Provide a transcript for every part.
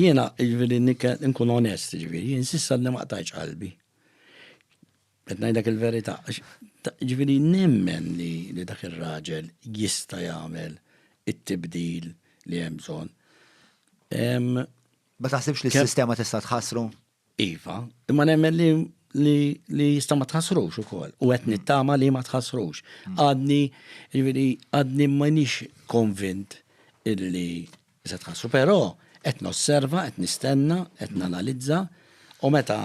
Jiena ġifieri nkun onest ġifieri, jien s'issa li ma qtajtx qalbi. Qed ngħidlek il-verità. Ġifieri nemmen li dak ir-raġel jista' jagħmel it-tibdil li hemm bżonn. Ma taħsibx li s-sistema tista' tħassru? Iva, imma nemmen li jista' ma tħassrux ukoll. U qed nittama li ma tħassrux. Għadni m'għandix konvint illi se tħassru, però qed nosserva, qed nistenna, qed nanalizza, u meta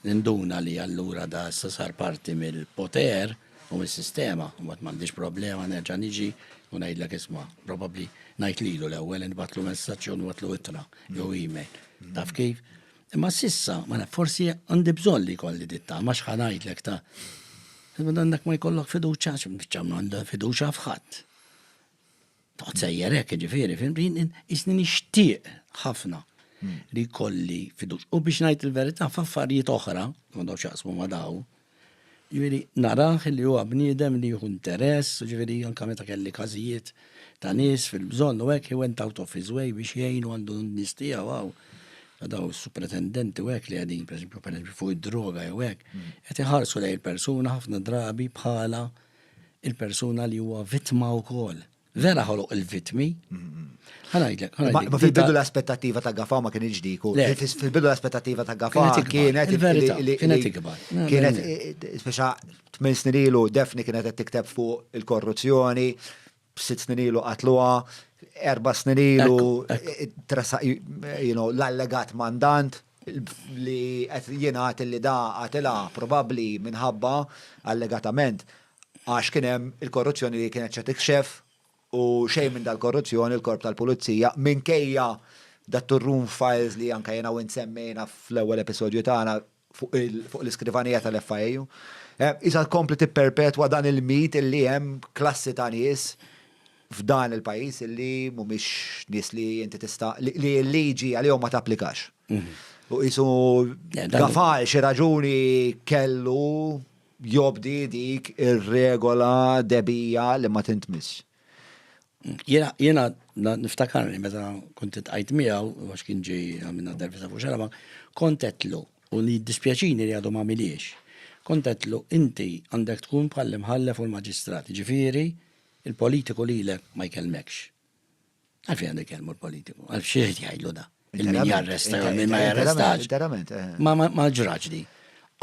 ninduna li allura da issa sar parti mill-poter u mis-sistema, u ma m'għandix problema nerġa' niġi u ngħidlek isma' probabbli ngħid lilu l-ewwel nibgħatlu messaġġ jew nibgħatlu ittra jew email. Taf kif? Imma sissa, ma forsi għandi bżonn li jkolli ditta, ma x'ħa ngħidlek ta' għandek ma jkollok fiduċja, x'mbiċċa għandha fiduċja f'ħadd. Toqgħod sejjer hekk ġifieri, isni nixtieq ħafna li jkolli fiduċja. U biex ngħid il-verità f'affarijiet oħra, m'għandhomx jaqsmu ma' daw, ġifieri narah li huwa bniedem li jieħu interess, ġifieri anke meta kelli każijiet ta' nies fil-bżonn u hekk he went out of his way biex jgħinu għandu n-nies tiegħu daw is-supretendenti u hekk li għadin, pereżempju fuq id-droga jew hekk, qed iħarsu lejn il-persuna ħafna drabi bħala il-persuna li huwa vittma wkoll. Vera ħoloq il-vittmi. Ħanajdlek. Ma fil-bidu l-aspettattiva ta' Gafà ma kienx dik. Fil-bidu l-aspettattiva ta' Gafà kienet ikbar. Kienet speċa 8 snin ilu Defni kienet qed tikteb fuq il-korruzzjoni, 6 snin ilu qatluha, 4 snin ilu l-allegat mandant li qed jingħad li da qatilha probabbli minħabba allegatament għax kien hemm il-korruzzjoni li kienet ċe tikxef u xejn minn dal-korruzzjoni il-korp tal-pulizija minkejja dat-turrum files li anke jiena u nsemmejna fl-ewwel episodju tagħna fuq l-iskrivanija tal-FIU. Isa tkompli tipperpetwa dan il-mit illi hemm klassi ta' nies f'dan il-pajis illi mhumiex nies li inti tista' li l-liġi għalihom ma tapplikax. U jisu Gafà xi raġuni kellu jobdi dik ir-regola debija li ma tintmiss. Jiena niftakarni meta kont tqajt miegħu għax kien ġej għamilna intervista fuq xarama, kont qedlu u li dispjaċini li għadu m'għamiliex. Kont qedlu inti għandek tkun bħal imħallef u l-maġistrat, ġifieri il-politiku lilek ma jkellmekx. Għalfejn għandu jkellmu l-politiku, għalf xi jgħidlu da. Il-min jarresta jew min ma jarrestax. Ma ġraġ di.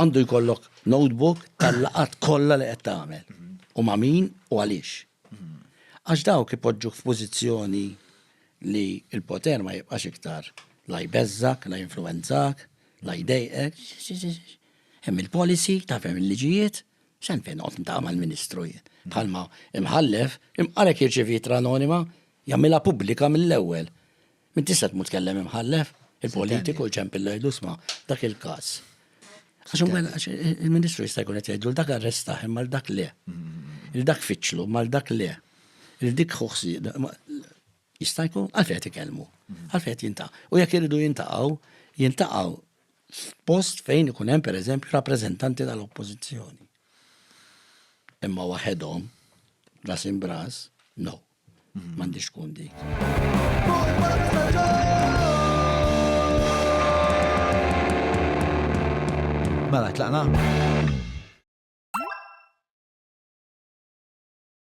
Għandu jkollok notebook tal-laqat kollha li qed tagħmel. U ma' min u għaliex. Għax dawk ipoġġuk f'pożizzjoni li il-poter ma jibqax iktar la jbeżżak, la jinfluenzak, la jdejqek. Hemm il-policy, taf hemm il-liġijiet, x'hemm fejn noqgħod ntaqa' mal-Ministru jien. Bħalma imħallef, imqalek jirċevi jittra anonima, jagħmilha pubblika mill-ewwel. Min tista' tmut tkellem imħallef, il-politiku ċemp il-lejdu sma' dak il-każ. Għax il-Ministru jista' jkun qed jgħidlu dak arrestaħ imma dak le. Il-dak fiċċlu mal dak le. Il-dik xoħsi jista' jkun għalfejn qed ikellmu, għalfejn qed jintaqgħu. U jekk iridu jintaqgħu post fejn ikun hemm pereżempju rappreżentanti tal-oppożizzjoni. Imma waħedhom ras imbras, no. M'għandix tkun dik. Mela tlaqna.